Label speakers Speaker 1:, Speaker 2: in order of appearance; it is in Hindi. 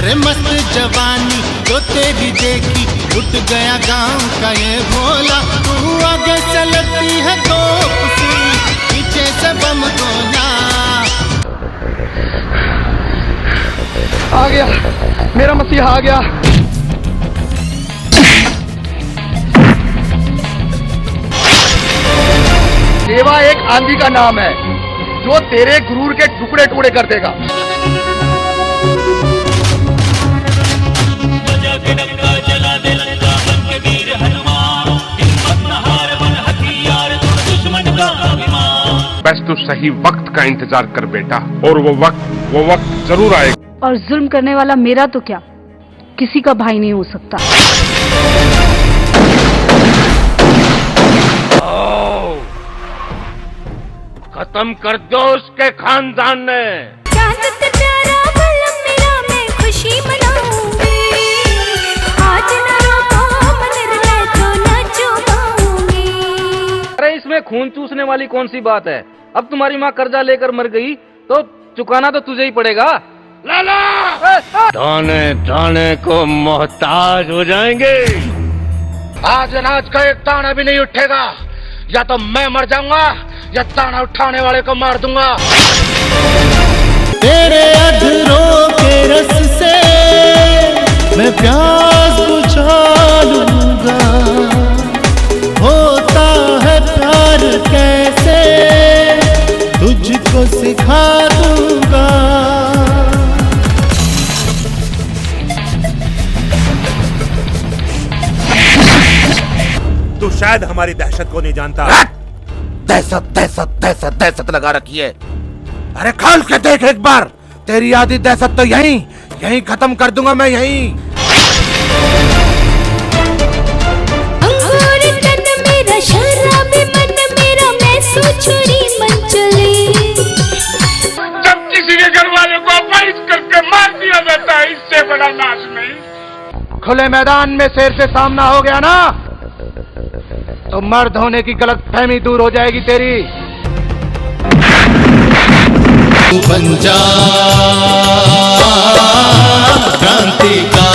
Speaker 1: अरे मस्त जवानी जो तेरी देखी उठ गया गांव का ये भोला। तू आगे चलती है तोप सी, पीछे से बम गोला।
Speaker 2: आ गया मेरा मसीहा आ गया। सेवा एक आंधी का नाम है जो तेरे गुरूर के टुकड़े टुकड़े कर देगा।
Speaker 3: बस तू सही वक्त का इंतजार कर बेटा, और वो वक्त जरूर आएगा।
Speaker 4: और जुल्म करने वाला मेरा तो क्या, किसी का भाई नहीं हो सकता।
Speaker 3: खत्म कर दो उसके खानदान ने।
Speaker 5: मैं खुशी मनाऊंगी, आज न रोको मन हृदय तो न चुकाऊंगी।
Speaker 2: अरे इसमें खून चूसने वाली कौन सी बात है। अब तुम्हारी माँ कर्जा लेकर मर गई तो चुकाना तो तुझे ही पड़ेगा।
Speaker 3: लाला दाने दाने को मोहताज हो जाएंगे।
Speaker 2: आज अनाज का एक दाना भी नहीं उठेगा, या तो मैं मर जाऊंगा या दाना उठाने वाले को मार दूंगा।
Speaker 1: तेरे अधरों के रस से मैं प्यास बुझा लूंगा। होता है प्यार कैसे तुझको सिखा दूंगा।
Speaker 6: तू शायद हमारी दहशत को नहीं जानता।
Speaker 7: दहशत दहशत दहशत दहशत लगा रखी है। अरे खोल के देख एक बार, तेरी आधी दहशत तो यहीं खत्म कर दूंगा मैं यहीं।
Speaker 5: अंकुर तन मेरा शराबी मन मेरा, मैं सोचूरी मन चली।
Speaker 3: जब किसी के घर वाले को अपमानित करके मार दिया जाता है, इससे बड़ा नाश नहीं।
Speaker 2: खुले मैदान में शेर से सामना हो गया ना, तो मर्द होने की गलत फहमी दूर हो जाएगी तेरी।
Speaker 1: तू बन जा क्रांति का